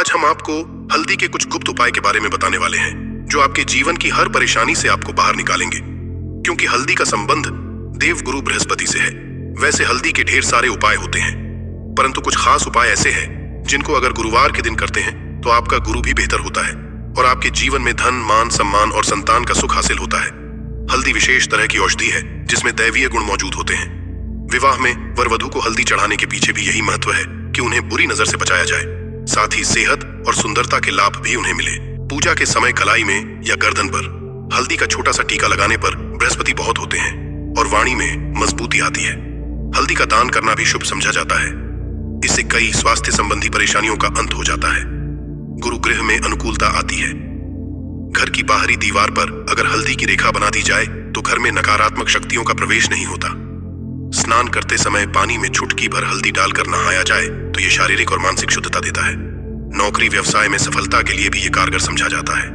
आज हम आपको हल्दी के कुछ गुप्त उपाय के बारे में बताने वाले हैं जो आपके जीवन की हर परेशानी से आपको बाहर निकालेंगे। क्योंकि हल्दी का संबंध देवगुरु बृहस्पति से है। वैसे हल्दी के ढेर सारे उपाय होते हैं, परंतु कुछ खास उपाय ऐसे हैं जिनको अगर गुरुवार के दिन करते हैं तो आपका गुरु भी बेहतर होता है और आपके जीवन में धन, मान, सम्मान और संतान का सुख हासिल होता है। हल्दी विशेष तरह की औषधि है जिसमें दैवीय गुण मौजूद होते हैं। विवाह में वर वधू को हल्दी चढ़ाने के पीछे भी यही महत्व है कि उन्हें बुरी नजर से बचाया जाए, साथ ही सेहत और सुंदरता के लाभ भी उन्हें मिले। पूजा के समय कलाई में या गर्दन पर हल्दी का छोटा सा टीका लगाने पर बृहस्पति बहुत होते हैं और वाणी में मजबूती आती है। हल्दी का दान करना भी शुभ समझा जाता है। इससे कई स्वास्थ्य संबंधी परेशानियों का अंत हो जाता है। गुरु गृह में अनुकूलता आती है। घर की बाहरी दीवार पर अगर हल्दी की रेखा बना दी जाए तो घर में नकारात्मक शक्तियों का प्रवेश नहीं होता। स्नान करते समय पानी में चुटकी भर हल्दी डालकर नहाया जाए तो यह शारीरिक और मानसिक शुद्धता देता है। नौकरी व्यवसाय में सफलता के लिए भी यह कारगर समझा जाता है।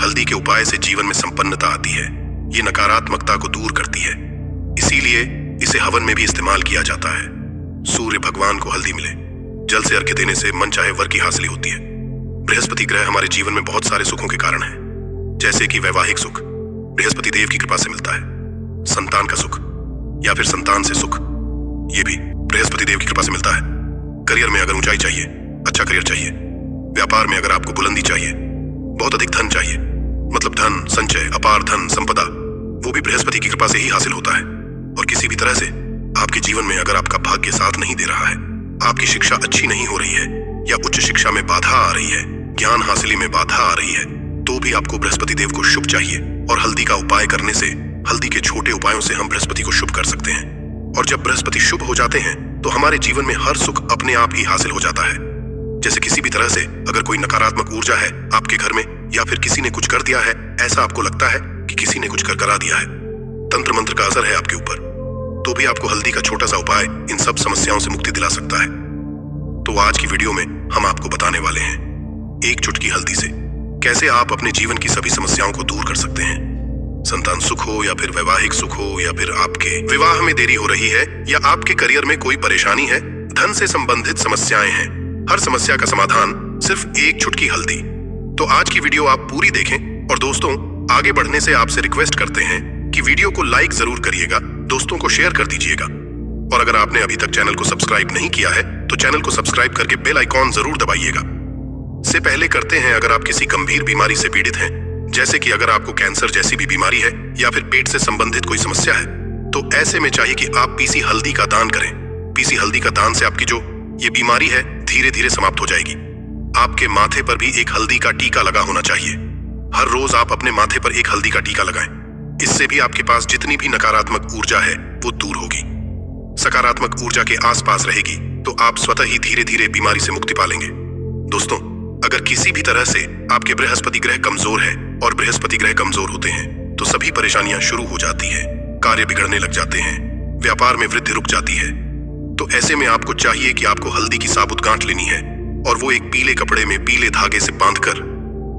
हल्दी के उपाय से जीवन में संपन्नता आती है। ये नकारात्मकता को दूर करती है, इसीलिए इसे हवन में भी इस्तेमाल किया जाता है। सूर्य भगवान को हल्दी मिले। जल से अर्घ्य देने से मन चाहे वर की हासिल होती है। बृहस्पति ग्रह हमारे जीवन में बहुत सारे सुखों के कारण है, जैसे कि वैवाहिक सुख बृहस्पति देव की कृपा से मिलता है। संतान का सुख या फिर संतान से सुख, ये भी बृहस्पति देव की कृपा से मिलता है। करियर में अगर ऊंचाई चाहिए, अच्छा करियर चाहिए, व्यापार में अगर आपको बुलंदी चाहिए, बहुत अधिक धन चाहिए, मतलब धन, संचय, अपार धन, संपदा, वो भी बृहस्पति की कृपा से ही हासिल होता है। और किसी भी तरह से आपके जीवन में अगर आपका भाग्य साथ नहीं दे रहा है, आपकी शिक्षा अच्छी नहीं हो रही है या उच्च शिक्षा में बाधा आ रही है, ज्ञान हासिल में बाधा आ रही है, तो भी आपको बृहस्पति देव को शुभ चाहिए। और हल्दी का उपाय करने से, हल्दी के छोटे उपायों से हम बृहस्पति को शुभ कर सकते हैं। और जब बृहस्पति शुभ हो जाते हैं तो हमारे जीवन में हर सुख अपने आप ही हासिल हो जाता है। जैसे किसी भी तरह से अगर कोई नकारात्मक ऊर्जा है आपके घर में या फिर किसी ने कुछ कर दिया है, ऐसा आपको लगता है कि किसी ने कुछ कर करा दिया है, तंत्र मंत्र का असर है आपके ऊपर, तो भी आपको हल्दी का छोटा सा उपाय इन सब समस्याओं से मुक्ति दिला सकता है। तो आज की वीडियो में हम आपको बताने वाले हैं एक चुटकी हल्दी से कैसे आप अपने जीवन की सभी समस्याओं को दूर कर सकते हैं। संतान सुख हो या फिर वैवाहिक सुख हो या फिर आपके विवाह में देरी हो रही है या आपके करियर में कोई परेशानी है, धन से संबंधित समस्याएं हैं, हर समस्या का समाधान सिर्फ एक चुटकी हल्दी। तो आज की वीडियो आप पूरी देखें। और दोस्तों, आगे बढ़ने से आपसे रिक्वेस्ट करते हैं कि वीडियो को लाइक जरूर करिएगा, दोस्तों को शेयर कर दीजिएगा। और अगर आपने अभी तक चैनल को सब्सक्राइब नहीं किया है तो चैनल को सब्सक्राइब करके बेल आइकॉन जरूर दबाइएगा। से पहले करते हैं, अगर आप किसी गंभीर बीमारी से पीड़ित हैं, जैसे कि अगर आपको कैंसर जैसी भी बीमारी है या फिर पेट से संबंधित कोई समस्या है, तो ऐसे में चाहिए कि आप पीसी हल्दी का दान करें। पीसी हल्दी का दान से आपकी जो ये बीमारी है धीरे धीरे समाप्त हो जाएगी। आपके माथे पर भी एक हल्दी का टीका लगा होना चाहिए। हर रोज आप अपने माथे पर एक हल्दी का टीका लगाएं। इससे भी आपके पास जितनी भी नकारात्मक ऊर्जा है वो दूर होगी, सकारात्मक ऊर्जा के आसपास रहेगी, तो आप स्वतः ही धीरे धीरे बीमारी से मुक्ति पालेंगे। दोस्तों, अगर किसी भी तरह से आपके बृहस्पति ग्रह कमजोर है, और बृहस्पति ग्रह कमजोर होते हैं तो सभी परेशानियां शुरू हो जाती हैं, कार्य बिगड़ने लग जाते हैं, व्यापार में वृद्धि रुक जाती है। तो ऐसे में आपको चाहिए कि आपको हल्दी की साबुत गांठ लेनी है और वो एक पीले कपड़े में पीले धागे से बांधकर,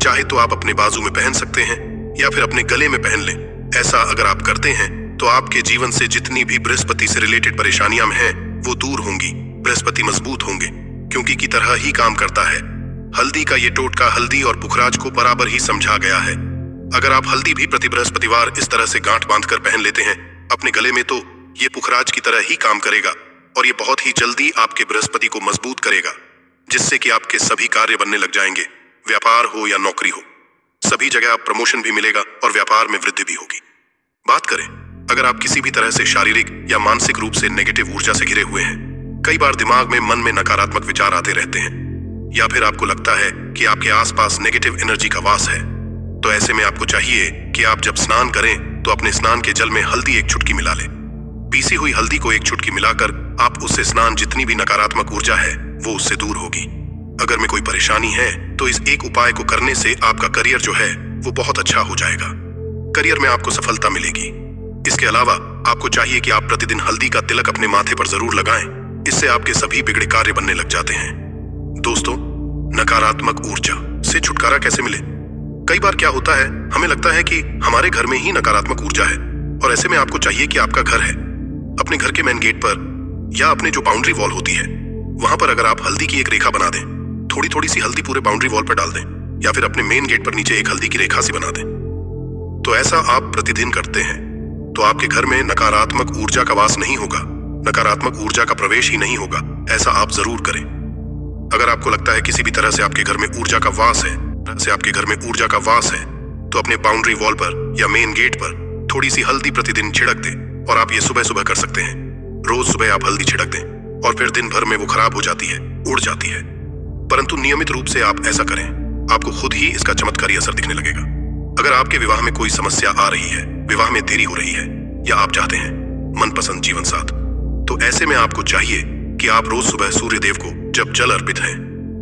चाहे तो आप अपने बाजू में पहन सकते हैं या फिर अपने गले में पहन लें। ऐसा अगर आप करते हैं तो आपके जीवन से जितनी भी बृहस्पति से रिलेटेड परेशानियां हैं वो दूर होंगी। बृहस्पति मजबूत होंगे क्योंकि की तरह ही काम करता है। हल्दी का ये टोटका हल्दी और पुखराज को बराबर ही समझा गया है। अगर आप हल्दी भी प्रति बृहस्पतिवार इस तरह से गांठ बांधकर पहन लेते हैं अपने गले में, तो ये पुखराज की तरह ही काम करेगा और ये बहुत ही जल्दी आपके बृहस्पति को मजबूत करेगा, जिससे कि आपके सभी कार्य बनने लग जाएंगे। व्यापार हो या नौकरी हो, सभी जगह आप प्रमोशन भी मिलेगा और व्यापार में वृद्धि भी होगी। बात करें अगर आप किसी भी तरह से शारीरिक या मानसिक रूप से नेगेटिव ऊर्जा से घिरे हुए हैं, कई बार दिमाग में, मन में नकारात्मक विचार आते रहते हैं, या फिर आपको लगता है कि आपके आसपास नेगेटिव एनर्जी का वास है, तो ऐसे में आपको चाहिए कि आप जब स्नान करें तो अपने स्नान के जल में हल्दी एक चुटकी मिला लें। पीसी हुई हल्दी को एक चुटकी मिलाकर आप उससे स्नान, जितनी भी नकारात्मक ऊर्जा है वो उससे दूर होगी। अगर में कोई परेशानी है तो इस एक उपाय को करने से आपका करियर जो है वो बहुत अच्छा हो जाएगा। करियर में आपको सफलता मिलेगी। इसके अलावा आपको चाहिए कि आप प्रतिदिन हल्दी का तिलक अपने माथे पर जरूर लगाएं। इससे आपके सभी बिगड़े कार्य बनने लग जाते हैं। दोस्तों, नकारात्मक ऊर्जा से छुटकारा कैसे मिले? कई बार क्या होता है, हमें लगता है कि हमारे घर में ही नकारात्मक ऊर्जा है, और ऐसे में आपको चाहिए कि आपका घर है, अपने घर के मेन गेट पर या अपने जो बाउंड्री वॉल होती है वहां पर अगर आप हल्दी की एक रेखा बना दें थोड़ी थोड़ी सी हल्दी पूरे बाउंड्री वॉल पर डाल दें, या फिर अपने मेन गेट पर नीचे एक हल्दी की रेखा सी बना दें। तो ऐसा आप प्रतिदिन करते हैं तो आपके घर में नकारात्मक ऊर्जा का वास नहीं होगा, नकारात्मक ऊर्जा का प्रवेश ही नहीं होगा। ऐसा आप जरूर करें। अगर आपको लगता है किसी भी तरह से आपके घर में ऊर्जा का वास है, तो अपने बाउंड्री वॉल पर या मेन गेट पर थोड़ी सी हल्दी प्रतिदिन छिड़क दें। और आप ये सुबह सुबह कर सकते हैं। रोज सुबह आप हल्दी छिड़क दें और फिर दिन भर में वो खराब हो जाती है, उड़ जाती है। परंतु नियमित रूप से आप ऐसा करें, आपको खुद ही इसका चमत्कारी असर दिखने लगेगा। अगर आपके विवाह में कोई समस्या आ रही है, विवाह में देरी हो रही है, या आप चाहते हैं मनपसंद जीवन साथ, तो ऐसे में आपको चाहिए कि आप रोज सुबह सूर्य देव को जब जल अर्पित है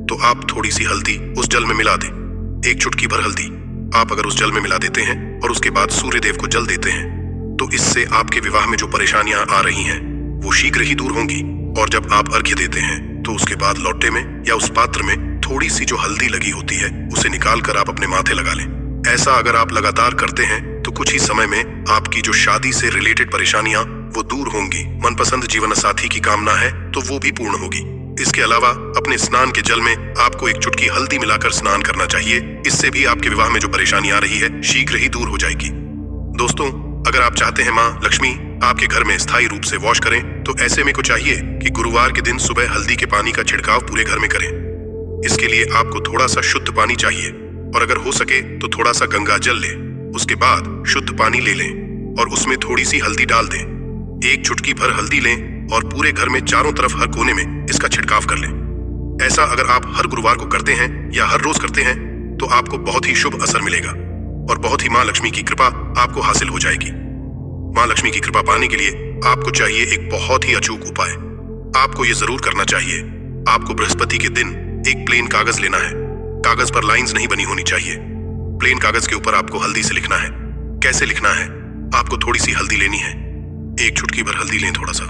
तो आप थोड़ी सी हल्दी उस जल में मिला दें। एक चुटकी भर हल्दी आप अगर उस जल में मिला देते हैं और उसके बाद सूर्य देव को जल देते हैं, तो इससे आपके विवाह में जो परेशानियां आ रही हैं वो शीघ्र ही दूर होंगी। और जब आप अर्घ्य देते हैं तो उसके बाद लोटे में या उस पात्र में थोड़ी सी जो हल्दी लगी होती है उसे निकाल कर आप अपने माथे लगा लें। ऐसा अगर आप लगातार करते हैं तो कुछ ही समय में आपकी जो शादी से रिलेटेड परेशानियां वो दूर होंगी। मनपसंद जीवन साथी की कामना है तो वो भी पूर्ण होगी। इसके अलावा अपने स्नान के जल में आपको एक चुटकी हल्दी मिलाकर स्नान करना चाहिए। इससे भी आपके विवाह में जो परेशानी आ रही है शीघ्र ही दूर हो जाएगी। दोस्तों, अगर आप चाहते हैं माँ लक्ष्मी आपके घर में स्थायी रूप से वास करें, तो ऐसे में को चाहिए कि गुरुवार के दिन सुबह हल्दी के पानी का छिड़काव पूरे घर में करें। इसके लिए आपको थोड़ा सा शुद्ध पानी चाहिए और अगर हो सके तो थोड़ा सा गंगा जल लें। उसके बाद शुद्ध पानी ले लें और उसमें थोड़ी सी हल्दी डाल दें। एक चुटकी भर हल्दी लें और पूरे घर में चारों तरफ हर कोने में इसका छिड़काव कर लें। ऐसा अगर आप हर गुरुवार को करते हैं या हर रोज करते हैं तो आपको बहुत ही शुभ असर मिलेगा और बहुत ही माँ लक्ष्मी की कृपा आपको हासिल हो जाएगी। माँ लक्ष्मी की कृपा पाने के लिए आपको चाहिए एक बहुत ही अचूक उपाय। आपको ये जरूर करना चाहिए। आपको बृहस्पति के दिन एक प्लेन कागज लेना है। कागज पर लाइंस नहीं बनी होनी चाहिए। प्लेन कागज के ऊपर आपको हल्दी से लिखना है। कैसे लिखना है? आपको थोड़ी सी हल्दी लेनी है, एक चुटकी भर हल्दी लें, थोड़ा सा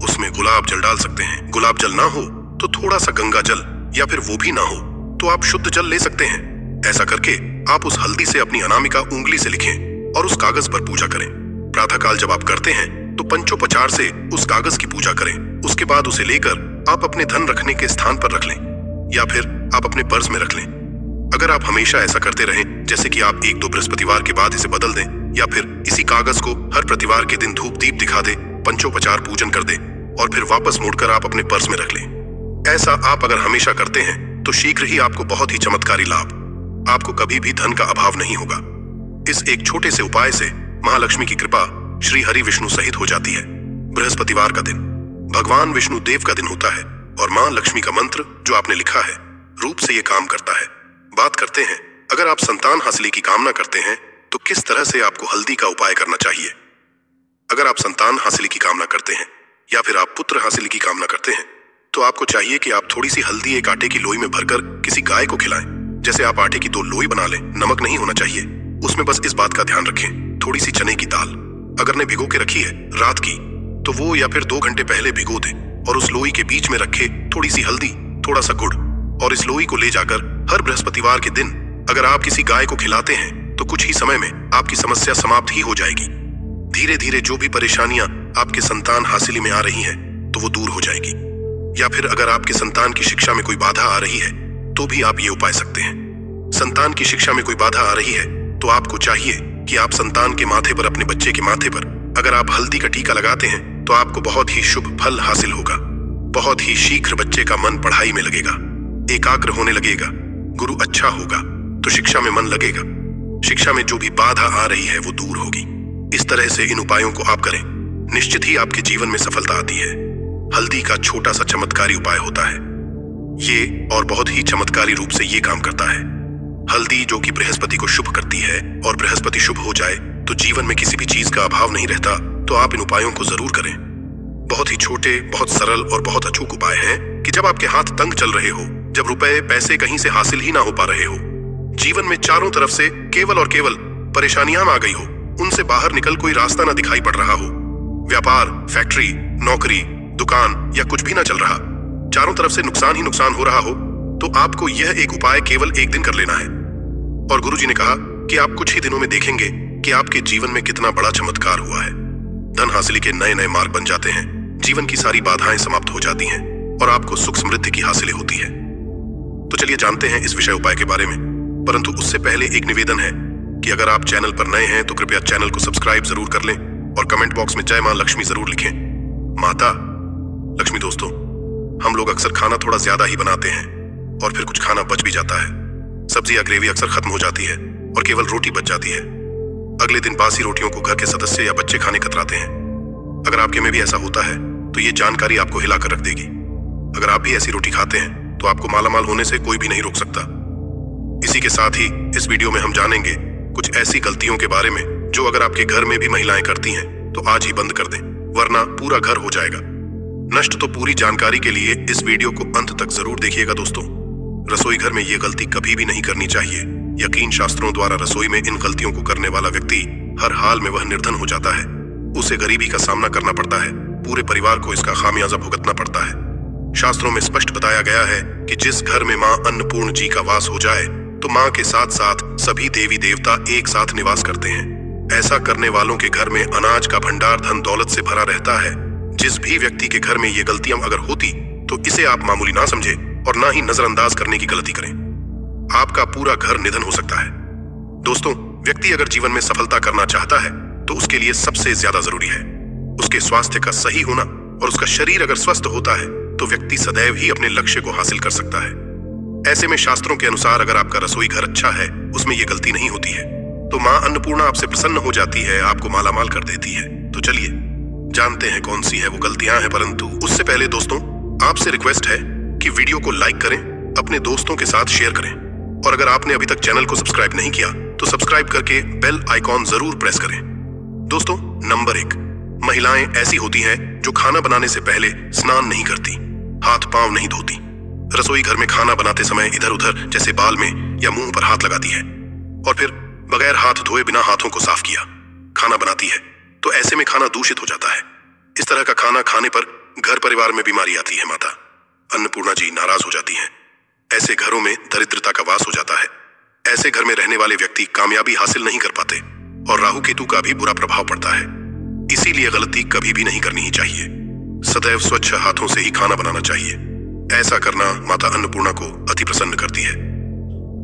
उसमें गुलाब जल डाल सकते हैं। गुलाब जल ना हो तो थोड़ा सा गंगा जल, या फिर वो भी ना हो तो आप शुद्ध जल ले सकते हैं। ऐसा करके आप उस हल्दी से अपनी अनामिका उंगली से लिखें और उस कागज पर पूजा करें। प्रातः काल जब आप करते हैं तो पंचोपचार से उस कागज की पूजा करें। उसके बाद उसे लेकर आप अपने धन रखने के स्थान पर रख लें या फिर आप अपने पर्स में रख लें। अगर आप हमेशा ऐसा करते रहें, जैसे कि आप 1-2 बृहस्पतिवार के बाद इसे बदल दें या फिर इसी कागज को हर प्रतिवार के दिन धूप दीप दिखा दे, पंचोपचार पूजन कर दे और फिर वापस मोड़कर आप अपने पर्स में रख लें। ऐसा आप अगर हमेशा करते हैं तो शीघ्र ही आपको बहुत ही चमत्कारी लाभ, आपको कभी भी धन का अभाव नहीं होगा। इस एक छोटे से उपाय से महालक्ष्मी की कृपा श्री हरि विष्णु सहित हो जाती है। बृहस्पतिवार का दिन भगवान विष्णु देव का दिन होता है और मां लक्ष्मी का मंत्र जो आपने लिखा है रूप से ये काम करता है। बात करते हैं, अगर आप संतान हासिल की कामना करते हैं तो किस तरह से आपको हल्दी का उपाय करना चाहिए। अगर आप संतान हासिल की कामना करते हैं या फिर आप पुत्र हासिल की कामना करते हैं तो आपको चाहिए कि आप थोड़ी सी हल्दी एक आटे की लोई में भरकर किसी गाय को खिलाएं। जैसे आप आटे की 2 लोई बना लें, नमक नहीं होना चाहिए उसमें। बस इस बात का ध्यान रखें, थोड़ी सी चने की दाल अगर ने भिगो के रखी है रात की तो वो या फिर 2 घंटे पहले भिगो दें और उस लोई के बीच में रखे थोड़ी सी हल्दी, थोड़ा सा गुड़ और इस लोई को ले जाकर हर बृहस्पतिवार के दिन अगर आप किसी गाय को खिलाते हैं तो कुछ ही समय में आपकी समस्या समाप्त ही हो जाएगी। धीरे धीरे जो भी परेशानियां आपके संतान हासिल में आ रही हैं तो वो दूर हो जाएगी। या फिर अगर आपके संतान की शिक्षा में कोई बाधा आ रही है तो भी आप ये उपाय सकते हैं। संतान की शिक्षा में कोई बाधा आ रही है तो आपको चाहिए कि आप संतान के माथे पर, अपने बच्चे के माथे पर अगर आप हल्दी का टीका लगाते हैं तो आपको बहुत ही शुभ फल हासिल होगा। बहुत ही शीघ्र बच्चे का मन पढ़ाई में लगेगा, एकाग्र होने लगेगा, गुरु अच्छा होगा तो शिक्षा में मन लगेगा। शिक्षा में जो भी बाधा आ रही है वो दूर होगी। इस तरह से इन उपायों को आप करें, निश्चित ही आपके जीवन में सफलता आती है। हल्दी का छोटा सा चमत्कारी उपाय होता है ये और बहुत ही चमत्कारी रूप से ये काम करता है। हल्दी जो कि बृहस्पति को शुभ करती है और बृहस्पति शुभ हो जाए तो जीवन में किसी भी चीज का अभाव नहीं रहता। तो आप इन उपायों को जरूर करें। बहुत ही छोटे, बहुत सरल और बहुत अचूक उपाय हैं कि जब आपके हाथ तंग चल रहे हो, जब रुपए पैसे कहीं से हासिल ही ना हो पा रहे हो, जीवन में चारों तरफ से केवल और केवल परेशानियां आ गई हो, उनसे बाहर निकल कोई रास्ता ना दिखाई पड़ रहा हो, व्यापार, फैक्ट्री, नौकरी, दुकान या कुछ भी ना चल रहा, चारों तरफ से नुकसान ही नुकसान हो रहा हो, तो आपको यह एक उपाय केवल एक दिन कर लेना है। और गुरुजी ने कहा कि आप कुछ ही दिनों में देखेंगे कि आपके जीवन में कितना बड़ा चमत्कार हुआ है। धन हासिल के नए नए मार्ग बन जाते हैं, जीवन की सारी बाधाएं समाप्त हो जाती हैं और आपको सुख समृद्धि की हासिल होती है। तो चलिए जानते हैं इस विषय उपाय के बारे में। परंतु उससे पहले एक निवेदन है कि अगर आप चैनल पर नए हैं तो कृपया चैनल को सब्सक्राइब जरूर कर लें और कमेंट बॉक्स में जय मां लक्ष्मी जरूर लिखें। माता लक्ष्मी दोस्तों, हम लोग अक्सर खाना थोड़ा ज्यादा ही बनाते हैं और फिर कुछ खाना बच भी जाता है। सब्जी या ग्रेवी अक्सर खत्म हो जाती है और केवल रोटी बच जाती है। अगले दिन बासी रोटियों को घर के सदस्य या बच्चे खाने कतराते हैं। अगर आपके में भी ऐसा होता है तो ये जानकारी आपको हिलाकर रख देगी। अगर आप भी ऐसी रोटी खाते हैं तो आपको मालामाल होने से कोई भी नहीं रोक सकता। इसी के साथ ही इस वीडियो में हम जानेंगे कुछ ऐसी गलतियों के बारे में जो अगर आपके घर में भी महिलाएं करती हैं तो आज ही बंद कर दें, वरना पूरा घर हो जाएगा नष्ट। तो पूरी जानकारी के लिए इस वीडियो को अंत तक जरूर देखिएगा दोस्तों। रसोई घर में ये गलती कभी भी नहीं करनी चाहिए। यकीन शास्त्रों द्वारा रसोई में इन गलतियों को करने वाला व्यक्ति हर हाल में वह निर्धन हो जाता है। उसे गरीबी का सामना करना पड़ता है, पूरे परिवार को इसका खामियाजा भुगतना पड़ता है। शास्त्रों में स्पष्ट बताया गया है कि जिस घर में मां अन्नपूर्ण जी का वास हो जाए तो मां के साथ साथ सभी देवी देवता एक साथ निवास करते हैं। ऐसा करने वालों के घर में अनाज का भंडार धन दौलत से भरा रहता है। जिस भी व्यक्ति के घर में ये गलतियां अगर होती तो इसे आप मामूली ना समझे और ना ही नजरअंदाज करने की गलती करें। आपका पूरा घर निधन हो सकता है। दोस्तों, व्यक्ति अगर जीवन में सफलता करना चाहता है तो उसके लिए सबसे ज्यादा जरूरी है उसके स्वास्थ्य का सही होना, और उसका शरीर अगर स्वस्थ होता है तो व्यक्ति सदैव ही अपने लक्ष्य को हासिल कर सकता है। ऐसे में शास्त्रों के अनुसार अगर आपका रसोई घर अच्छा है, उसमें यह गलती नहीं होती है, तो मां अन्नपूर्णा आपसे प्रसन्न हो जाती है, आपको मालामाल कर देती है। तो चलिए जानते हैं कौन सी है वो गलतियां हैं। परंतु उससे पहले दोस्तों, आपसे रिक्वेस्ट है कि वीडियो को लाइक करें, अपने दोस्तों के साथ शेयर करें, और अगर आपने अभी तक चैनल को सब्सक्राइब नहीं किया तो सब्सक्राइब करके बेल आइकॉन जरूर प्रेस करें। दोस्तों, नंबर 1, महिलाएं ऐसी होती हैं जो खाना बनाने से पहले स्नान नहीं करती, हाथ पांव नहीं धोती, रसोई घर में खाना बनाते समय इधर उधर जैसे बाल में या मुंह पर हाथ लगाती है और फिर बगैर हाथ धोए बिना हाथों को साफ किया खाना बनाती है। तो ऐसे में खाना दूषित हो जाता है। इस तरह का खाना खाने पर घर परिवार में बीमारी आती है। माता अन्नपूर्णा जी नाराज हो जाती हैं। ऐसे घरों में दरिद्रता का वास हो जाता है। ऐसे घर में रहने वाले व्यक्ति कामयाबी हासिल नहीं कर पाते और राहु केतु का भी बुरा प्रभाव पड़ता है। इसीलिए गलती कभी भी नहीं करनी ही चाहिए। सदैव स्वच्छ हाथों से ही खाना बनाना चाहिए। ऐसा करना माता अन्नपूर्णा को अति प्रसन्न करती है।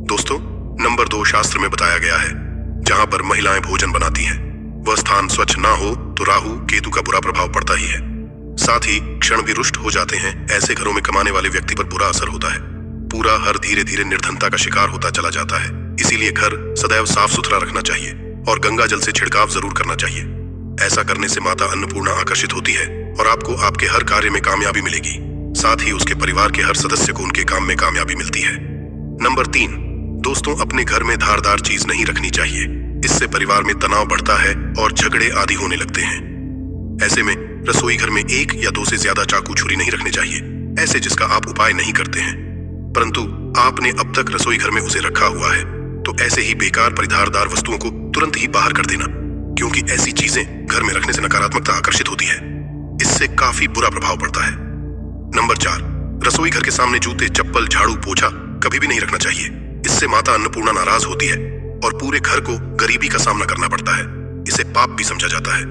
दोस्तों, नंबर 2, शास्त्र में बताया गया है जहां पर महिलाएं भोजन बनाती हैं वह स्थान स्वच्छ ना हो तो राहु केतु का बुरा प्रभाव पड़ता ही है। साथ ही क्षण भी रुष्ट हो जाते हैं। ऐसे घरों में कमाने वाले व्यक्ति पर बुरा असर होता है। पूरा घर धीरे धीरे निर्धनता का शिकार होता चला जाता है। इसीलिए घर सदैव साफ सुथरा रखना चाहिए और गंगा जल से छिड़काव जरूर करना चाहिए। ऐसा करने से माता अन्नपूर्णा आकर्षित होती है और आपको आपके हर कार्य में कामयाबी मिलेगी। साथ ही उसके परिवार के हर सदस्य को उनके काम में कामयाबी मिलती है। नंबर 3, दोस्तों, अपने घर में धारदार चीज नहीं रखनी चाहिए। इससे परिवार में तनाव बढ़ता है और झगड़े आदि होने लगते हैं। ऐसे में रसोई घर में 1 या 2 से ज्यादा चाकू छुरी नहीं रखने चाहिए, ऐसे जिसका आप उपाय नहीं करते हैं, परंतु आपने अब तक रसोई घर में उसे रखा हुआ है। तो ऐसे ही बेकार परिधारदार वस्तुओं को तुरंत ही बाहर कर देना, क्योंकि ऐसी चीजें घर में रखने से नकारात्मकता आकर्षित होती है। इससे काफी बुरा प्रभाव पड़ता है। नंबर 4, रसोई घर के सामने जूते, चप्पल, झाड़ू, पोछा कभी भी नहीं रखना चाहिए। इससे माता अन्नपूर्णा नाराज होती है और पूरे घर को गरीबी का सामना करना पड़ता है। इसे पाप भी समझा जाता है।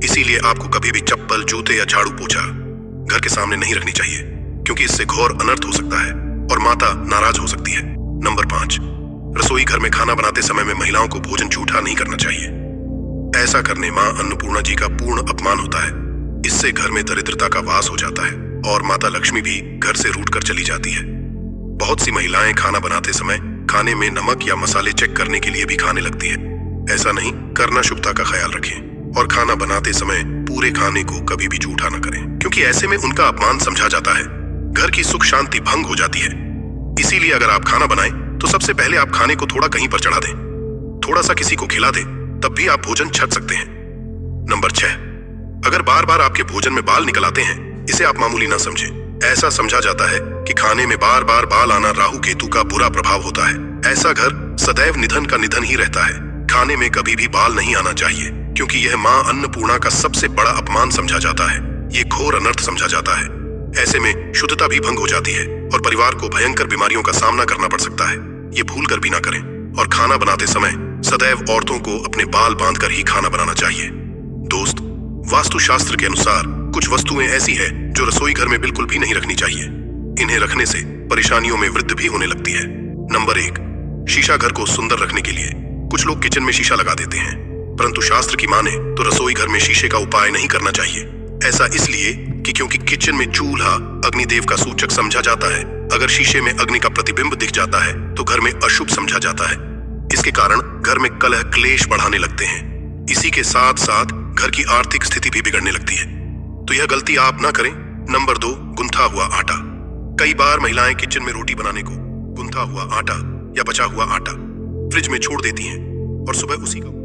इसीलिए आपको कभी भी चप्पल, जूते या झाड़ू, पोछा घर के सामने नहीं रखनी चाहिए, क्योंकि इससे घोर अनर्थ हो सकता है और माता नाराज हो सकती है। नंबर 5, रसोई घर में खाना बनाते समय में महिलाओं को भोजन जूठा नहीं करना चाहिए। ऐसा करने मां अन्नपूर्णा जी का पूर्ण अपमान होता है। इससे घर में दरिद्रता का वास हो जाता है और माता लक्ष्मी भी घर से रूठ कर चली जाती है। बहुत सी महिलाएं खाना बनाते समय खाने में नमक या मसाले चेक करने के लिए भी खाने लगती है। ऐसा नहीं करना, शुभता का ख्याल रखें और खाना बनाते समय पूरे खाने को कभी भी जूठा न करें, क्योंकि ऐसे में उनका अपमान समझा जाता है। घर की सुख शांति भंग हो जाती है। इसीलिए अगर आप खाना बनाएं तो सबसे पहले आप खाने को थोड़ा कहीं पर चढ़ा दें, थोड़ा सा किसी को खिला दें, तब भी आप भोजन छक सकते हैं। नंबर 6, अगर बार बार आपके भोजन में बाल निकल आते हैं, इसे आप मामूली ना समझें। ऐसा समझा जाता है कि खाने में बार बार बाल आना राहु केतु का बुरा प्रभाव होता है। ऐसा घर सदैव निधन का निधन ही रहता है। खाने में कभी भी बाल नहीं आना चाहिए, क्योंकि यह मां अन्नपूर्णा का सबसे बड़ा अपमान समझा जाता है। ये घोर अनर्थ समझा जाता है। ऐसे में शुद्धता भी भंग हो जाती है और परिवार को भयंकर बीमारियों का सामना करना पड़ सकता है। ये भूल कर भी ना करें। और खाना बनाते समय सदैव औरतों को अपने बाल बांधकर ही खाना बनाना चाहिए। दोस्त, वास्तुशास्त्र के अनुसार कुछ वस्तुएं ऐसी है जो रसोई घर में बिल्कुल भी नहीं रखनी चाहिए। इन्हें रखने से परेशानियों में वृद्धि भी होने लगती है। नंबर 1, शीशा घर को सुंदर रखने के लिए कुछ लोग किचन में शीशा लगा देते हैं, परंतु शास्त्र की माने तो रसोई घर में शीशे का उपाय नहीं करना चाहिए। ऐसा इसलिए कि क्योंकि किचन में चूल्हा अग्निदेव का सूचक समझा जाता है। अगर शीशे में अग्नि का प्रतिबिंब दिख जाता है तो घर में अशुभ समझा जाता है। इसके कारण घर में कलह क्लेश बढ़ाने लगते हैं। इसी के साथ साथ घर की आर्थिक स्थिति भी बिगड़ने लगती है। तो यह गलती आप ना करें। नंबर 2, गुंथा हुआ आटा। कई बार महिलाएं किचन में रोटी बनाने को गुंथा हुआ आटा या बचा हुआ आटा फ्रिज में छोड़ देती हैं और सुबह उसी का